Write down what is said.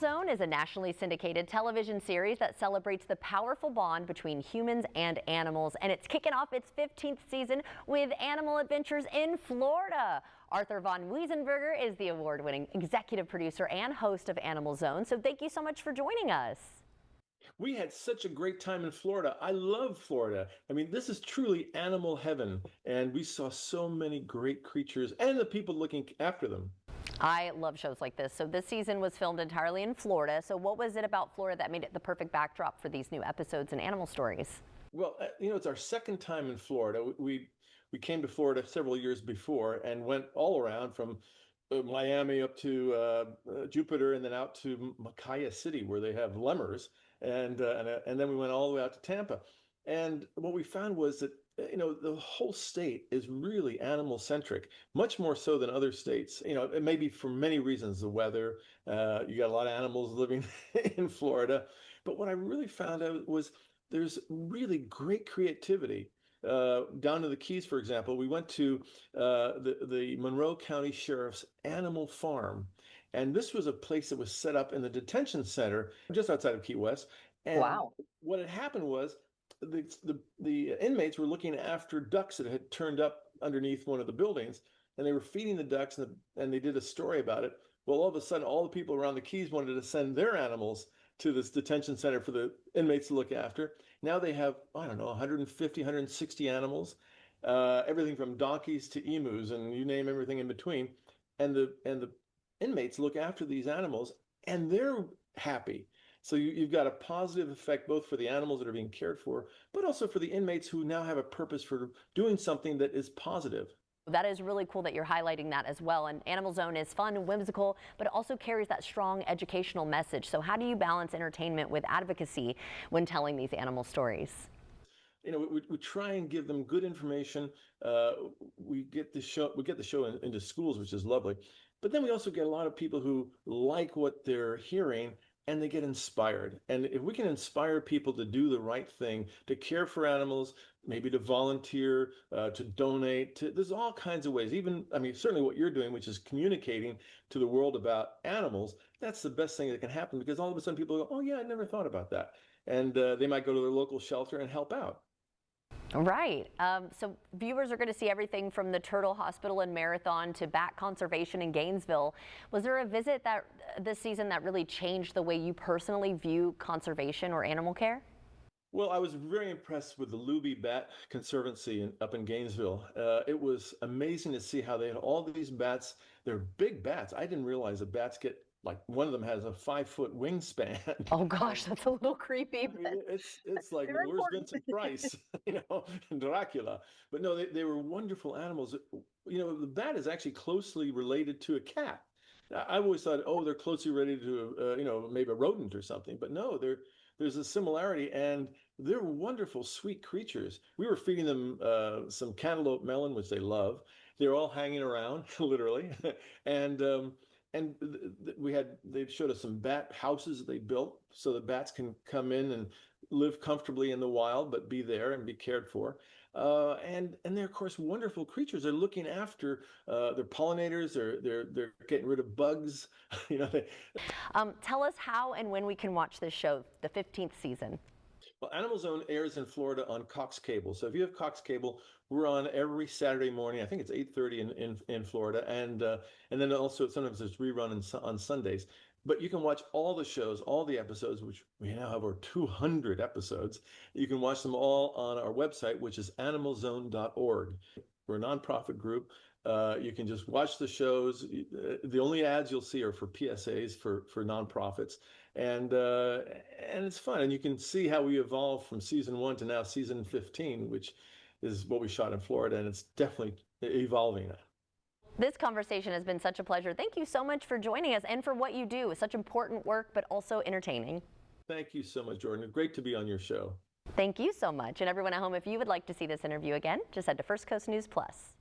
AnimalZone is a nationally syndicated television series that celebrates the powerful bond between humans and animals, and it's kicking off its 15th season with animal adventures in Florida. Arthur von Wiesenberger is the award-winning executive producer and host of AnimalZone, so thank you so much for joining us. We had such a great time in Florida. I love Florida. I mean, this is truly animal heaven, and we saw so many great creatures and the people looking after them. I love shows like this. So this season was filmed entirely in Florida. So what was it about Florida that made it the perfect backdrop for these new episodes and animal stories? Well, it's our second time in Florida. We came to Florida several years before and went all around from Miami up to Jupiter and then out to Micaiah City where they have lemurs, and then we went all the way out to Tampa. And what we found was that the whole state is really animal centric, much more so than other states. It may be for many reasons, the weather. You got a lot of animals living in Florida, but what I really found out was there's really great creativity. Down to the Keys, for example, we went to the Monroe County Sheriff's Animal Farm. And this was a place that was set up in the detention center just outside of Key West. And Wow. what had happened was the inmates were looking after ducks that had turned up underneath one of the buildings, and they were feeding the ducks, and they did a story about it. Well, all of a sudden, all the people around the Keys wanted to send their animals to this detention center for the inmates to look after. Now they have, I don't know, 150, 160 animals, everything from donkeys to emus, and you name everything in between. And the inmates look after these animals, and they're happy. So you've got a positive effect both for the animals that are being cared for, but also for the inmates who now have a purpose for doing something that is positive. That is really cool that you're highlighting that as well. And AnimalZone is fun and whimsical, but it also carries that strong educational message. So how do you balance entertainment with advocacy when telling these animal stories? We try and give them good information. We get the show into schools, which is lovely. But then we also get a lot of people who like what they're hearing and they get inspired. And if we can inspire people to do the right thing, to care for animals, maybe to volunteer, to donate, there's all kinds of ways. Even, I mean, certainly what you're doing, which is communicating to the world about animals, that's the best thing that can happen because all of a sudden people go, oh yeah, I never thought about that. And they might go to their local shelter and help out. Right. So viewers are going to see everything from the Turtle Hospital in Marathon to bat conservation in Gainesville. Was there a visit that this season that really changed the way you personally view conservation or animal care? Well, I was very impressed with the Luby Bat Conservancy up in Gainesville. It was amazing to see how they had all these bats. They're big bats. I didn't realize that bats get, like, one of them has a 5-foot wingspan. Oh gosh, that's a little creepy. I mean, it's like, Very where's important. Vincent Price, Dracula. But no, they were wonderful animals. The bat is actually closely related to a cat. I always thought, oh, they're closely related to, maybe a rodent or something. But no, there's a similarity, and they're wonderful, sweet creatures. We were feeding them some cantaloupe melon, which they love. They're all hanging around, literally, and they showed us some bat houses that they built so the bats can come in and live comfortably in the wild, but be there and be cared for. And they're of course wonderful creatures. They're looking after their pollinators. They're getting rid of bugs. Tell us how and when we can watch this show, the 15th season. Well, AnimalZone airs in Florida on Cox Cable. So if you have Cox Cable, we're on every Saturday morning. I think it's 8:30 in Florida, and then also sometimes there's rerun on Sundays. But you can watch all the shows, all the episodes, which we now have over 200 episodes. You can watch them all on our website, which is animalzone.org. We're a nonprofit group. You can just watch the shows. The only ads you'll see are for PSAs for nonprofits, and it's fun. And you can see how we evolved from season 1 to now season 15, which is what we shot in Florida, and it's definitely evolving. This conversation has been such a pleasure. Thank you so much for joining us and for what you do. It's such important work, but also entertaining. Thank you so much, Jordan. Great to be on your show. Thank you so much. And everyone at home, if you would like to see this interview again, just head to First Coast News Plus.